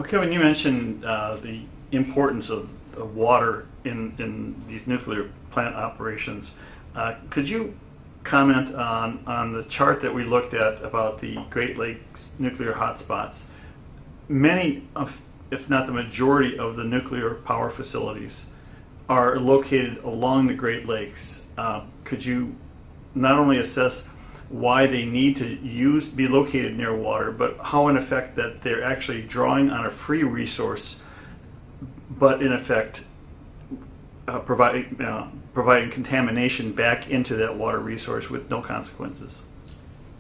Kevin, you mentioned the importance of water in these nuclear plant operations. Could you comment on the chart that we looked at about the Great Lakes nuclear hotspots? Many of, if not the majority of the nuclear power facilities are located along the Great Lakes. Could you not only assess why they need to be located near water, but how in effect that they're actually drawing on a free resource, but in effect providing contamination back into that water resource with no consequences?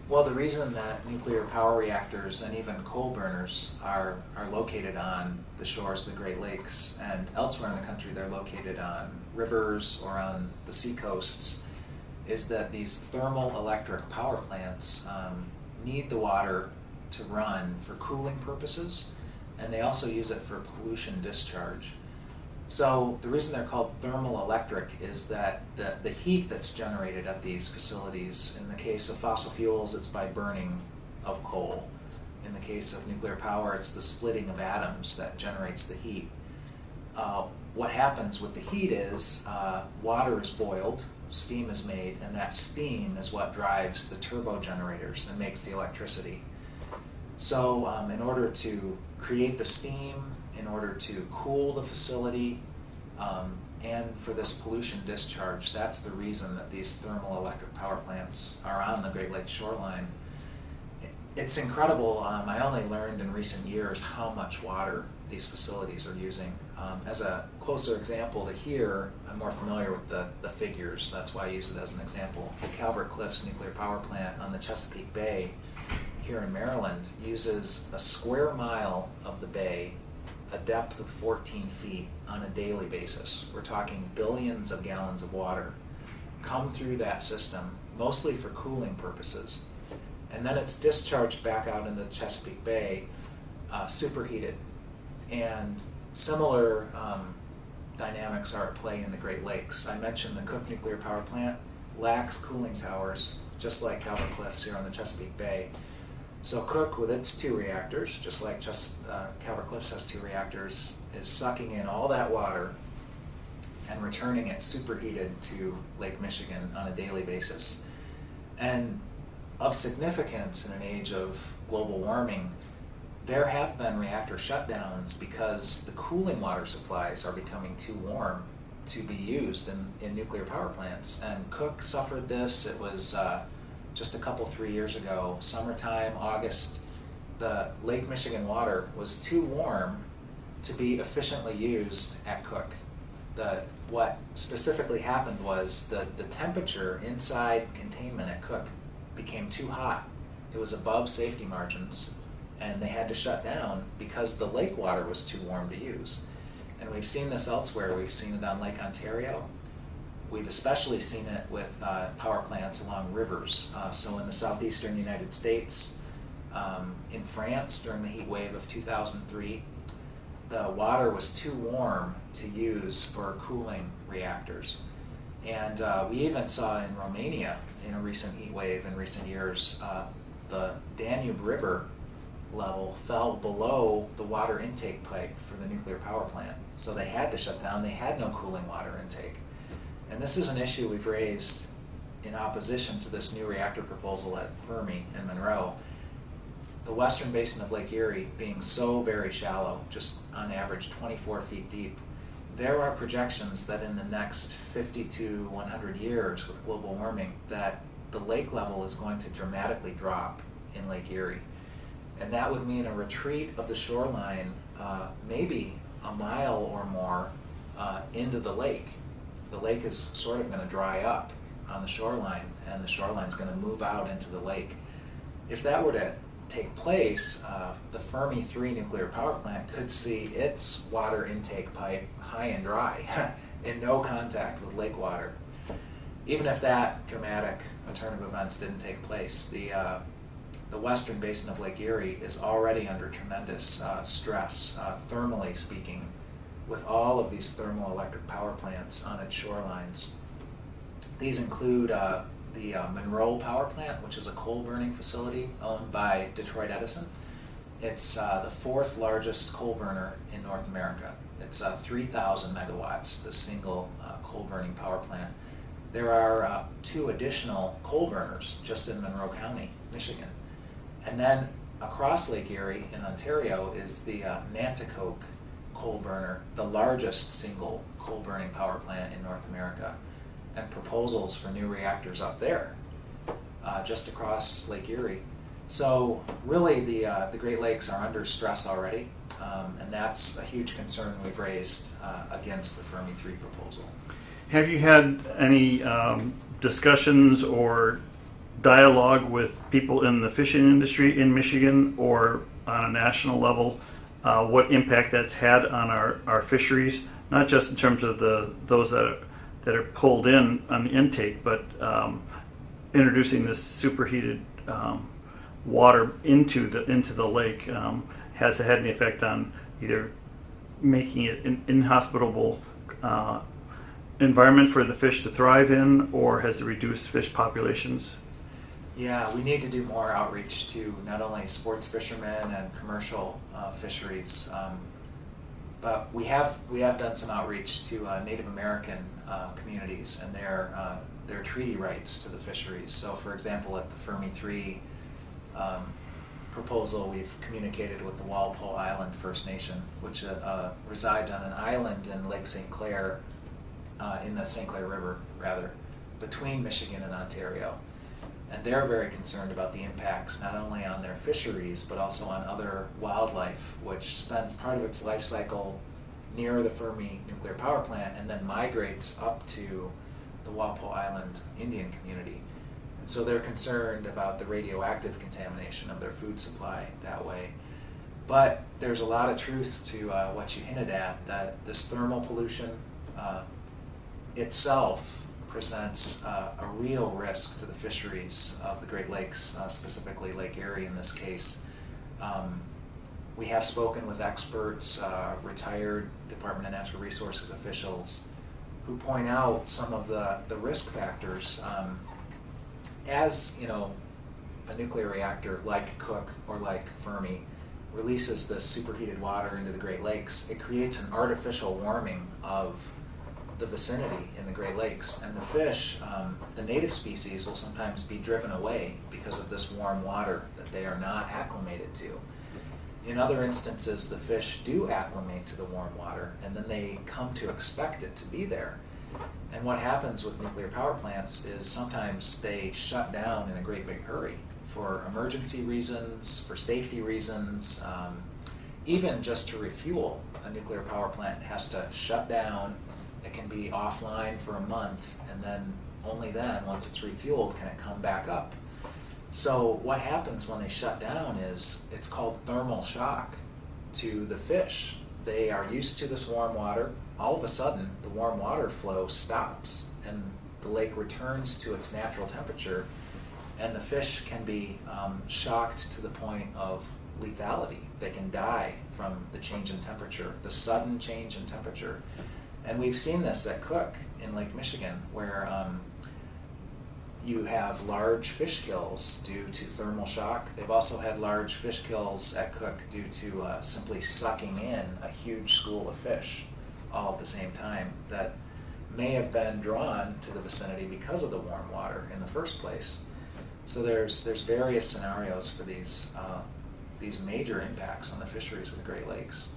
Well, the reason that nuclear power reactors and even coal burners are located on the shores of the Great Lakes and elsewhere in the country, they're located on rivers or on the seacoasts, is that these thermal electric power plants need the water to run for cooling purposes, and they also use it for pollution discharge. So the reason they're called thermal electric is that the heat that's generated at these facilities, in the case of fossil fuels, it's by burning of coal. In the case of nuclear power, it's the splitting of atoms that generates the heat. What happens with the heat is water is boiled, steam is made, and that steam is what drives the turbo generators and makes the electricity. So in order to create the steam, in order to cool the facility, and for this pollution discharge, that's the reason that these thermal electric power plants are on the Great Lakes shoreline. It's incredible. I only learned in recent years how much water these facilities are using. As a closer example to here, I'm more familiar with the figures. That's why I use it as an example. The Calvert Cliffs nuclear power plant on the Chesapeake Bay here in Maryland uses a square mile of the bay, a depth of 14 feet on a daily basis. We're talking billions of gallons of water come through that system, mostly for cooling purposes. And then it's discharged back out in the Chesapeake Bay, superheated. And similar dynamics are at play in the Great Lakes. I mentioned the Cook Nuclear Power Plant lacks cooling towers, just like Calvert Cliffs here on the Chesapeake Bay. So Cook, with its 2 reactors, just like Calvert Cliffs has 2 reactors, is sucking in all that water and returning it superheated to Lake Michigan on a daily basis. And of significance in an age of global warming, there have been reactor shutdowns because the cooling water supplies are becoming too warm to be used in nuclear power plants. And Cook suffered this. It was just a couple, 3 years ago, summertime, August, the Lake Michigan water was too warm to be efficiently used at Cook. What specifically happened was the temperature inside containment at Cook became too hot. It was above safety margins, and they had to shut down because the lake water was too warm to use. And we've seen this elsewhere. We've seen it on Lake Ontario. We've especially seen it with power plants along rivers. So in the southeastern United States, in France during the heat wave of 2003, the water was too warm to use for cooling reactors. And we even saw in Romania in a recent heat wave in recent years, the Danube River level fell below the water intake pipe for the nuclear power plant. So they had to shut down. They had no cooling water intake. And this is an issue we've raised in opposition to this new reactor proposal at Fermi and Monroe. The western basin of Lake Erie being so very shallow, just on average 24 feet deep, there are projections that in the next 50 to 100 years with global warming that the lake level is going to dramatically drop in Lake Erie. And that would mean a retreat of the shoreline maybe a mile or more into the lake. The lake is sort of going to dry up on the shoreline, and the shoreline is going to move out into the lake. If that were to take place, the Fermi 3 nuclear power plant could see its water intake pipe high and dry, in no contact with lake water. Even if that dramatic turn of events didn't take place, the western basin of Lake Erie is already under tremendous stress, thermally speaking, with all of these thermal electric power plants on its shorelines. These include the Monroe Power Plant, which is a coal burning facility owned by Detroit Edison. It's the fourth largest coal burner in North America. It's 3,000 megawatts, the single coal burning power plant. There are 2 additional coal burners just in Monroe County, Michigan. And then across Lake Erie in Ontario is the Nanticoke coal burner, the largest single coal burning power plant in North America, and proposals for new reactors up there, just across Lake Erie. So really the Great Lakes are under stress already, and that's a huge concern we've raised against the Fermi 3 proposal. Have you had any discussions or dialogue with people in the fishing industry in Michigan or on a national level, what impact that's had on our fisheries, not just in terms of those that are pulled in on the intake, but introducing this superheated water into the lake has had any effect on either making it an inhospitable environment for the fish to thrive in, or has it reduced fish populations? Yeah, we need to do more outreach to not only sports fishermen and commercial fisheries, but we have done some outreach to Native American communities and their treaty rights to the fisheries. So, for example, at the Fermi 3 proposal, we've communicated with the Walpole Island First Nation, which resides on an island in Lake St. Clair, in the St. Clair River, rather, between Michigan and Ontario. And they're very concerned about the impacts not only on their fisheries, but also on other wildlife, which spends part of its life cycle near the Fermi nuclear power plant and then migrates up to the Walpole Island Indian community. And so they're concerned about the radioactive contamination of their food supply that way. But there's a lot of truth to what you hinted at, that this thermal pollution itself presents a real risk to the fisheries of the Great Lakes, specifically Lake Erie in this case. We have spoken with experts, retired Department of Natural Resources officials, who point out some of the risk factors. As you know, a nuclear reactor like Cook or like Fermi releases this superheated water into the Great Lakes, it creates an artificial warming of the vicinity in the Great Lakes, and the fish, the native species, will sometimes be driven away because of this warm water that they are not acclimated to. In other instances, the fish do acclimate to the warm water, and then they come to expect it to be there. And what happens with nuclear power plants is sometimes they shut down in a great big hurry for emergency reasons, for safety reasons, even just to refuel. A nuclear power plant has to shut down. It can be offline for a month, and then only then, once it's refueled, can it come back up. So what happens when they shut down is it's called thermal shock to the fish. They are used to this warm water. All of a sudden, the warm water flow stops, and the lake returns to its natural temperature, and the fish can be shocked to the point of lethality. They can die from the change in temperature, the sudden change in temperature. And we've seen this at Cook in Lake Michigan, where you have large fish kills due to thermal shock. They've also had large fish kills at Cook due to simply sucking in a huge school of fish all at the same time that may have been drawn to the vicinity because of the warm water in the first place. So there's various scenarios for these major impacts on the fisheries of the Great Lakes.